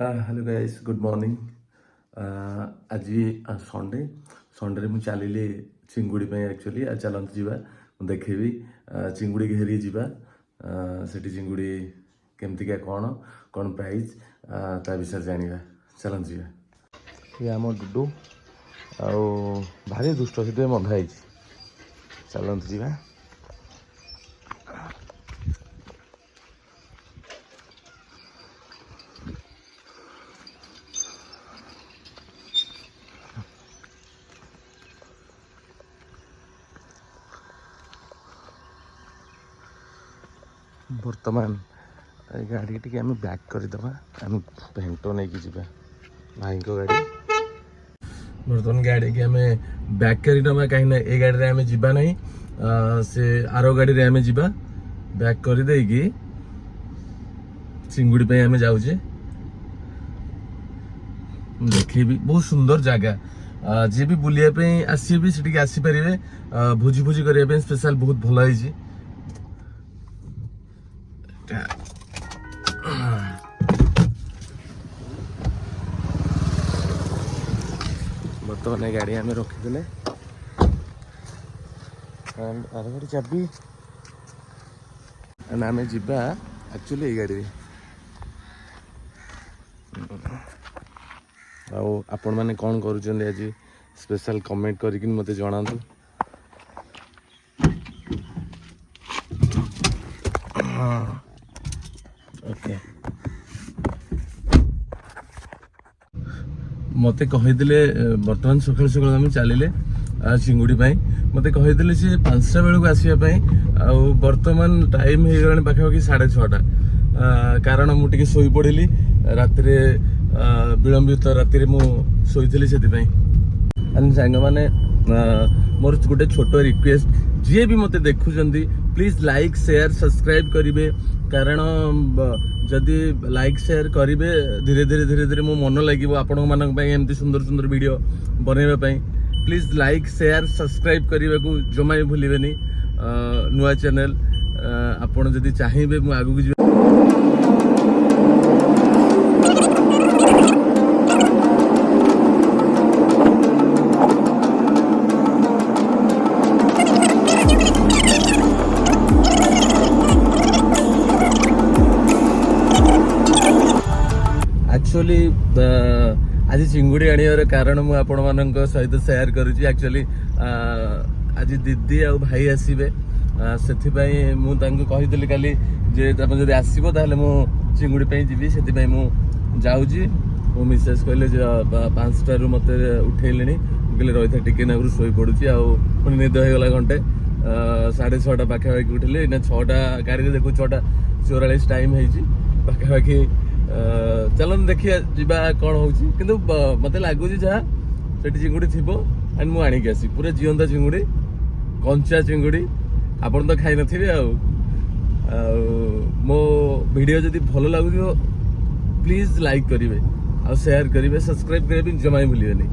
Hello guys good morning. आज Sunday Sunday मुझे चलिए चिंगुड़ी एक्चुअली चलते जावा देखेबी चिंगुड़ी घेरी जावा सेठी चिंगुड़ी केमतिका कौन कौन प्राइस ता विषय जाना चलते जावा। ये आम डुडू आ भारी दुष्ट से बंधा चलते जावा। बर्तमान गाड़ी टी आम बैक करदे आम भेंट नहीं जावा भाई को गाड़ी बर्तमान गाड़ी की आम बैक करदे कहीं ये गाड़ी आम जाना नहीं से आर गाड़ी आम जा बैक कर देगी चिंगुड़ी पे आम जाऊे देखेबी बहुत सुंदर जगह जी भी बुलाया आसी भी से आसीपारे भोजी भोजी करने स्पेशल बहुत भल है। बर्तमान गाड़ी आम रखीदे आर गाड़ी चाबी आम जा एक्चुअली ये गाड़ी आपण मैंने कौन करुँच आज स्पेशल कमेंट करके मत जनातु। ओके मत कहीदे बर्तमान सकाल सकाल आम चलिले चिंगुड़ी मत कहीदे सी 5टा बेलू आसवाई बर्तमान टाइम हो गला पाखापाखि 6:30 कारण मुझे शोई पड़ी रात विलंबित राति मुझे से सांग मैंने मोर गोटे छोट रिक्वेस्ट जी भी मत देखुं प्लीज लाइक शेयर सब्सक्राइब करेंगे कारण जदि लाइक शेयर करेंगे धीरे धीरे धीरे धीरे मो मन लगे आपण मानी सुंदर सुंदर वीडियो बनवाई प्लीज लाइक शेयर सब्सक्राइब करने को जमा भी भूलें नुआ चैनल आपण जदि चाहिए मुझे आगू जी एक्चुअली आज चिंगुड़ी आनियार कारण मुझे आपण मान सहित शेयर करुँची एक्चुअली आज दीदी आ भाई आसबे से मुझे काली जे जब आसो ताल मु चिंगुड़ी जी से मुझे मो मिसेस कहले 5टारू मत उठेले कहले रही था टिके नागर शोई पड़ुची पुणी निद होगा घंटे 6:30 पाखापाखि उठिले 6टा गाड़ी देखो 6:44 टाइम पाखापाखि चलन देखिए जीवा कौन हो मत लगुच जहाँ से चिंगुड़ी थी एंड मुझे आणिक आसी पूरा जीवंता चिंगुड़ी कंचा चिंगुड़ी आपन तो खाई नथिबे मो वीडियो जदि भल लगुच प्लीज लाइक करेंगे आ शेयर करेंगे सब्सक्राइब करेंगे जमा ही भूलें।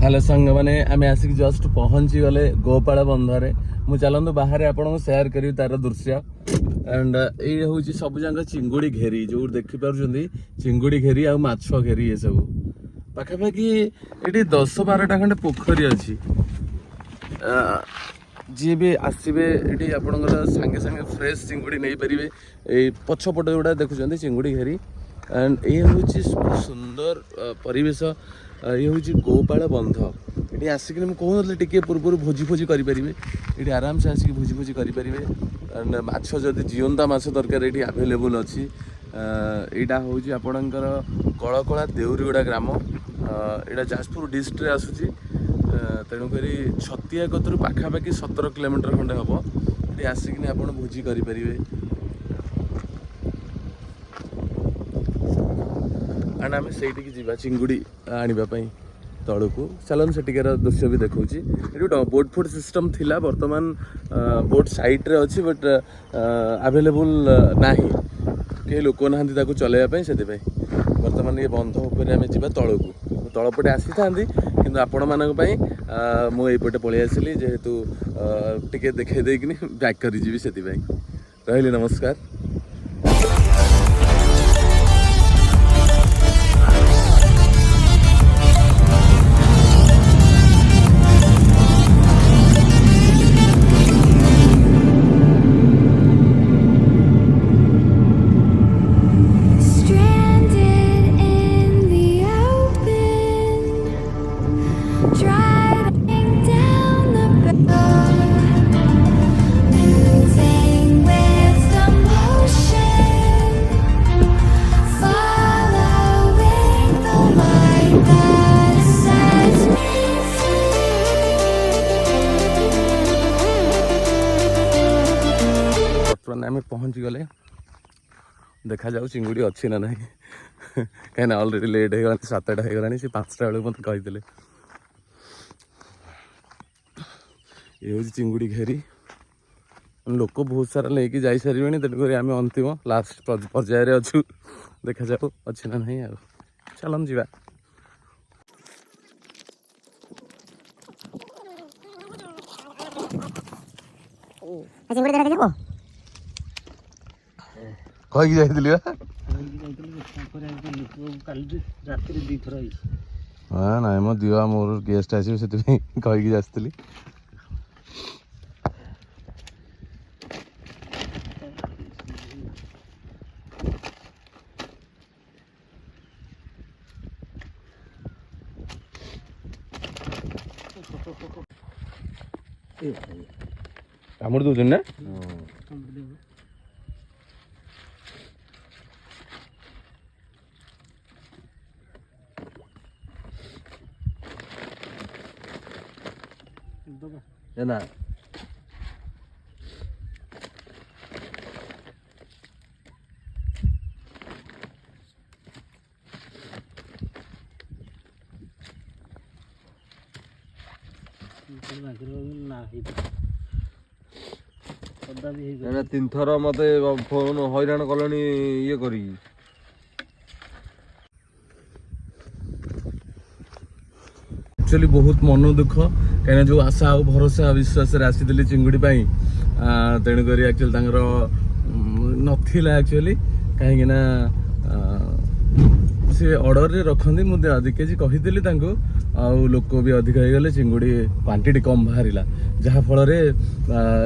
हेलो संग मैंने आम आसिक जस्ट पहुंची गले गोपाल बंधरे मुझे चलतु बाहर आपको शेयर करी तार दृश्य एंड ये हूँ सब जाक चिंगुड़ी घेरी जो देखिपुर चिंगुड़ी घेरी आ माछ घेरी ये सब पाखापाखि ये 10-12टा खंडे पोखरी अच्छी जी भी आसबे ये आपंकर सांगे सांगे फ्रेश चिंगुड़ी नहीं पारे ये पछपटे गुड़ा देखुं चिंगुड़ी घेरी एंड ये हूँ सुंदर परिवेश ये हूँ गोपाल बंध ये आसिक मुझे टे पूर्व भोजी भोजी करेंगे ये आराम से आसिक भोजी भोजी करेंगे एंड माछ जदि जीवंता माछ दरकार ये आभेलेबुल अच्छी यहाँ हूँ आपणकर कलकला देउरीगुड़ा ग्राम यहाँ जाजपुर डिस्ट्रिक्ट आसूची तेणुक छतिया कतरू पाखापाखि 17 किलोमीटर खंडे हम ये आसिक आप भोजी करेंगे एंड आम से चिंगुड़ी आने तलू को चलन से दृश्य भी देखा ये बोट फुट सिस्टम थिला बर्तमान बोट साइड रे अच्छी बट आवेलेबल ना कई लोक ना चलैया से बर्तमान ये बंध उपर आम जा तलू को तलपटे आसी था कि आपण मानक मुझे पलि आसली जेहेतु टिके देखे देकिन बैक करी से रही नमस्कार। आम पहुँची गले देखा जाऊ चिंगुड़ी अच्छी ना ना कहीं अलरेडी लेट हो 7टा हो सी 5टा बेलू मत कही ये हूँ चिंगुड़ी घेरी लोक बहुत सारा लेकिन जा सारे तेणुक आम अंतिम लास्ट पर्यायर अच्छु देखा जाऊ अच्छी ना ना चलन जा कहीकि जाइली हाँ ना मो दिवा मोर गेस्ट आसो से कहीकि जाती कामुड़ दौन ना ना तीन थर मत फोन हैरान कले ये कर एक्चुअली बहुत मन दुख कहीं जो आशा और भरोसा विश्वास आसी चिंगुड़ी तेणुक एक्चुअली नाला एक्चुअली कहीं से ऑर्डर रे रखती मुझे अधिक केजी कही लोक भी अधिक हो गले चिंगुड़ी क्वांटिटी कम बाहर जहाँफल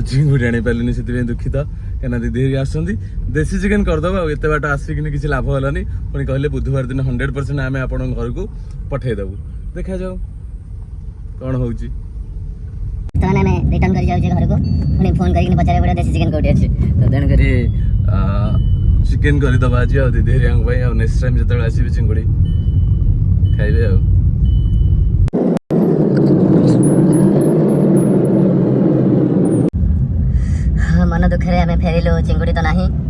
चिंगुड़ी आनी पारे से दुखित कहीं दीदी आसती देसी चिकेन करदे एत बाट आसिक किसी लाभ होलानी पुणी कहले बुधवार दिन 100% आम आप घर को पठेदेबू देखा जाऊ कौन हो रिटर्न कर जाऊ घर को पुणी फोन करके पचारे पड़ा देसी चिकेन कोठी अछि तो देन करी चिकेन कर दबा आज आ दीदी हेरिया नेक्स्ट टाइम जो आसबे चिंगुड़ी खाइबे मन दुखे आम फेरिलु चिंगुड़ी तो नहीं